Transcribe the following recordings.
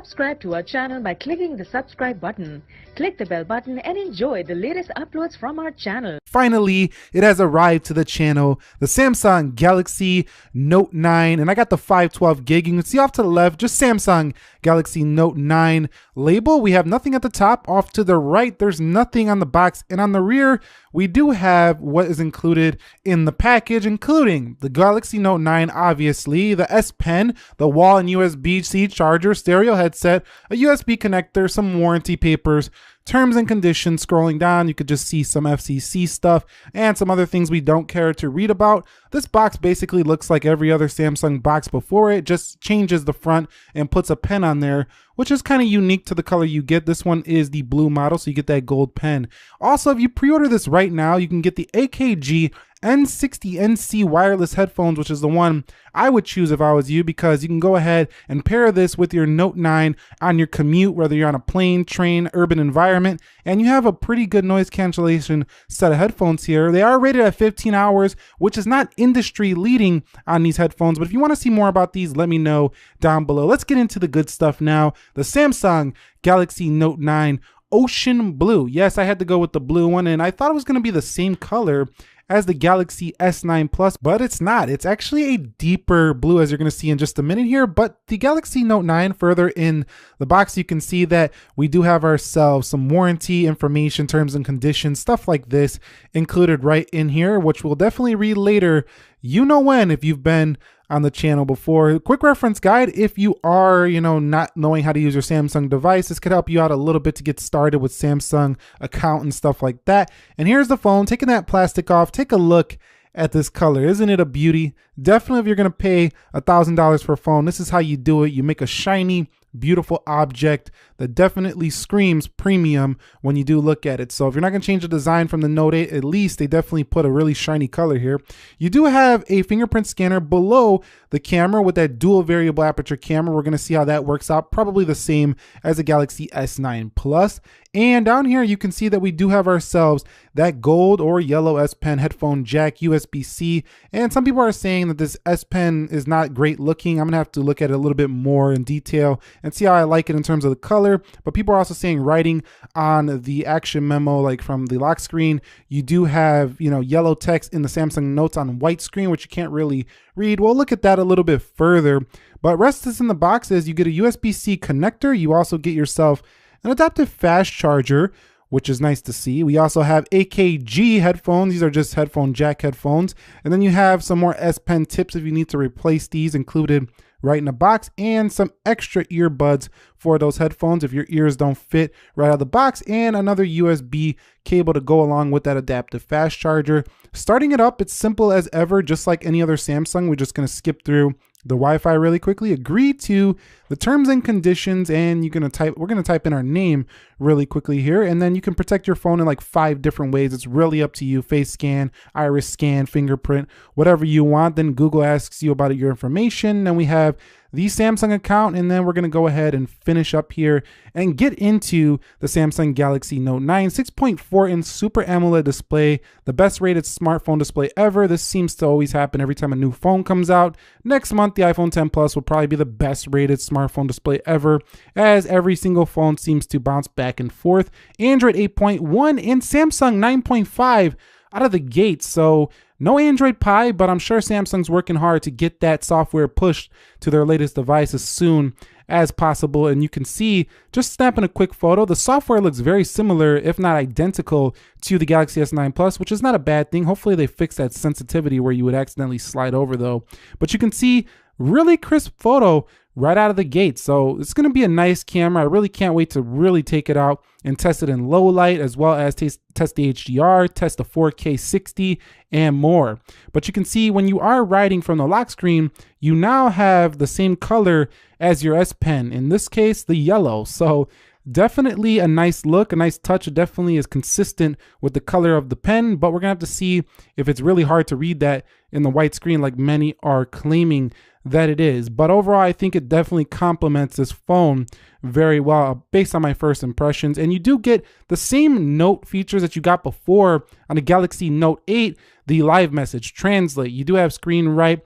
subscribe to our channel by clicking the subscribe button. Click the bell button and enjoy the latest uploads from our channel. Finally, it has arrived to the channel, the Samsung Galaxy Note 9, and I got the 512 gig. You can see off to the left, just Samsung Galaxy Note 9 label. We have nothing at the top. Off to the right, there's nothing on the box, and on the rear, we do have what is included in the package, including the Galaxy Note 9, obviously, the S Pen, the wall and USB-C charger, stereo headset, a USB connector, some warranty papers, terms and conditions. Scrolling down, you could just see some FCC stuff and some other things we don't care to read about. This box basically looks like every other Samsung box before it, just changes the front and puts a pen on there, which is kind of unique to the color you get. This one is the blue model, so you get that gold pen. Also, if you pre-order this right now, you can get the AKG N60NC wireless headphones, which is the one I would choose if I was you, because you can go ahead and pair this with your Note 9 on your commute, whether you're on a plane, train, urban environment, and you have a pretty good noise cancellation set of headphones here. They are rated at 15 hours, which is not industry leading on these headphones, but if you want to see more about these, let me know down below. Let's get into the good stuff now. The Samsung Galaxy Note 9 Ocean Blue. Yes, I had to go with the blue one, and I thought it was going to be the same color as the Galaxy S9 Plus, but it's not. It's actually a deeper blue, as you're going to see in just a minute here. But the Galaxy Note 9, further in the box, you can see that we do have ourselves some warranty information, terms and conditions, stuff like this included right in here, which we'll definitely read later, you know when, if you've been on the channel before. Quick reference guide if you are, not knowing how to use your Samsung device. This could help you out a little bit to get started with Samsung account and stuff like that. And here's the phone. Taking that plastic off, take a look at this color. Isn't it a beauty? Definitely, if you're gonna pay $1,000 for a phone, this is how you do it. You make a shiny, beautiful object that definitely screams premium when you do look at it. So if you're not going to change the design from the Note 8, at least they definitely put a really shiny color here. You do have a fingerprint scanner below the camera with that dual variable aperture camera. We're going to see how that works out. Probably the same as the Galaxy S9 Plus. And down here, you can see that we do have ourselves that gold or yellow S Pen headphone jack, USB-C. And some people are saying that this S Pen is not great looking. I'm going to have to look at it a little bit more in detail and see how I like it in terms of the color. But people are also saying writing on the action memo, like from the lock screen, you do have, yellow text in the Samsung Notes on white screen, which you can't really read. We'll look at that a little bit further. But rest is in the box is you get a USB-C connector. You also get yourself an adaptive fast charger, which is nice to see. We also have AKG headphones. These are just headphone jack headphones. And then you have some more S Pen tips if you need to replace these included right in the box, and some extra earbuds for those headphones if your ears don't fit right out of the box, and another USB cable to go along with that adaptive fast charger. Starting it up, it's simple as ever, just like any other Samsung. We're just going to skip through the Wi-Fi really quickly, agree to the terms and conditions, and we're going to type in our name really quickly here, and then you can protect your phone in like 5 different ways. It's really up to you. Face scan, iris scan, fingerprint, whatever you want. Then Google asks you about your information. Then we have the Samsung account, and then we're going to go ahead and finish up here and get into the Samsung Galaxy Note 9 6.4-inch Super AMOLED display, the best rated smartphone display ever. This seems to always happen every time a new phone comes out. Next month, the iPhone 10 Plus will probably be the best rated smartphone display ever, as every single phone seems to bounce back and forth. Android 8.1 and Samsung 9.5 out of the gate. So no Android Pie, but I'm sure Samsung's working hard to get that software pushed to their latest device as soon as possible. And you can see, just snapping a quick photo, the software looks very similar, if not identical, to the Galaxy S9 Plus, which is not a bad thing. Hopefully they fix that sensitivity where you would accidentally slide over though. But you can see really crisp photo right out of the gate. So it's going to be a nice camera. I really can't wait to really take it out and test it in low light, as well as test the HDR, test the 4K 60 and more. But you can see when you are writing from the lock screen, you now have the same color as your S Pen, in this case, the yellow. So definitely a nice look, a nice touch. It definitely is consistent with the color of the pen, but we're gonna have to see if it's really hard to read that in the white screen like many are claiming that it is. But overall, I think it definitely complements this phone very well based on my first impressions. And you do get the same note features that you got before on the Galaxy Note 8, the live message, translate. You do have screen write,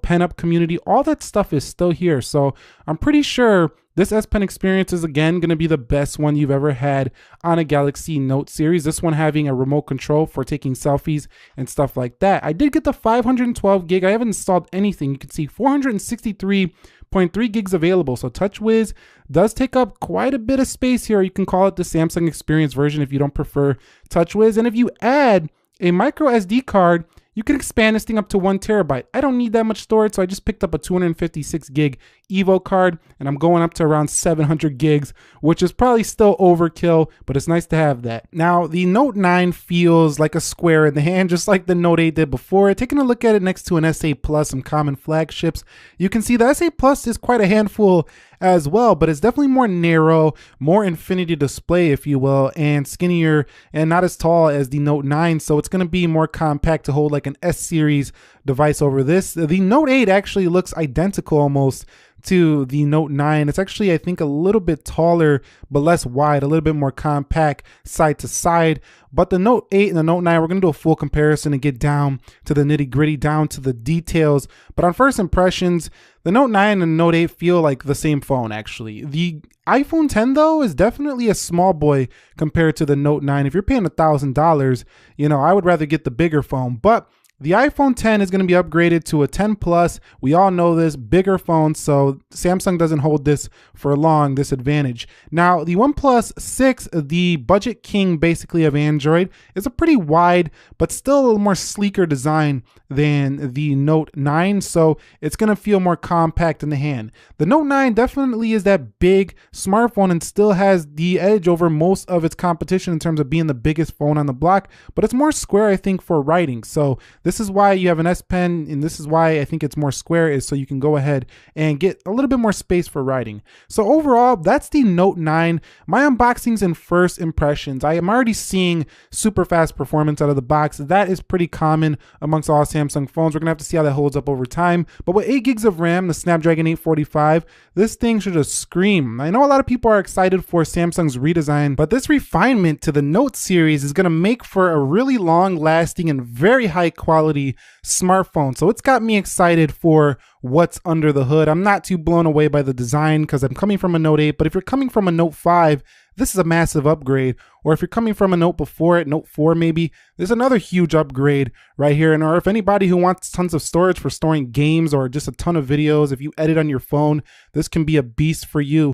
pen up community, all that stuff is still here. So I'm pretty sure this S Pen experience is again going to be the best one you've ever had on a Galaxy Note series. This one having a remote control for taking selfies and stuff like that. I did get the 512 gig. I haven't installed anything. You can see 463.3 gigs available. So TouchWiz does take up quite a bit of space here. You can call it the Samsung Experience version if you don't prefer TouchWiz. And if you add a micro SD card, you can expand this thing up to 1 terabyte. I don't need that much storage, so I just picked up a 256 gig Evo card, and I'm going up to around 700 gigs, which is probably still overkill, but it's nice to have that. Now, the Note 9 feels like a square in the hand, just like the Note 8 did before. Taking a look at it next to an S8 Plus, some common flagships, you can see the S8 Plus is quite a handful as well, but it's definitely more narrow, more infinity display, if you will, and skinnier and not as tall as the Note 9. So it's going to be more compact to hold like an S series device over this. The Note 8 actually looks identical almost to the Note 9. It's actually, I think, a little bit taller, but less wide, a little bit more compact side to side. But the Note 8 and the Note 9, we're going to do a full comparison and get down to the nitty gritty, down to the details. But on first impressions, the Note 9 and the Note 8 feel like the same phone, actually. The iPhone 10, though, is definitely a small boy compared to the Note 9. If you're paying $1,000, I would rather get the bigger phone. But the iPhone 10 is going to be upgraded to a 10 Plus. We all know this, bigger phone, so Samsung doesn't hold this for long, this advantage. Now, the OnePlus 6, the budget king basically of Android, is a pretty wide, but still a little more sleeker design than the Note 9, so it's going to feel more compact in the hand. The Note 9 definitely is that big smartphone and still has the edge over most of its competition in terms of being the biggest phone on the block, but it's more square, I think, for writing. So this is why you have an S Pen, and this is why I think it's more square, is so you can go ahead and get a little bit more space for writing. So overall, that's the Note 9. My unboxings and first impressions. I am already seeing super fast performance out of the box. That is pretty common amongst all Samsung phones. We're gonna have to see how that holds up over time. But with 8 gigs of RAM, the Snapdragon 845, this thing should just scream. I know a lot of people are excited for Samsung's redesign, but this refinement to the Note series is gonna make for a really long lasting and very high quality smartphone. So it's got me excited for what's under the hood. I'm not too blown away by the design because I'm coming from a Note 8, but if you're coming from a Note 5, this is a massive upgrade. Or if you're coming from a Note before it, Note 4 maybe, there's another huge upgrade right here. And or if anybody who wants tons of storage for storing games or just a ton of videos, if you edit on your phone, this can be a beast for you.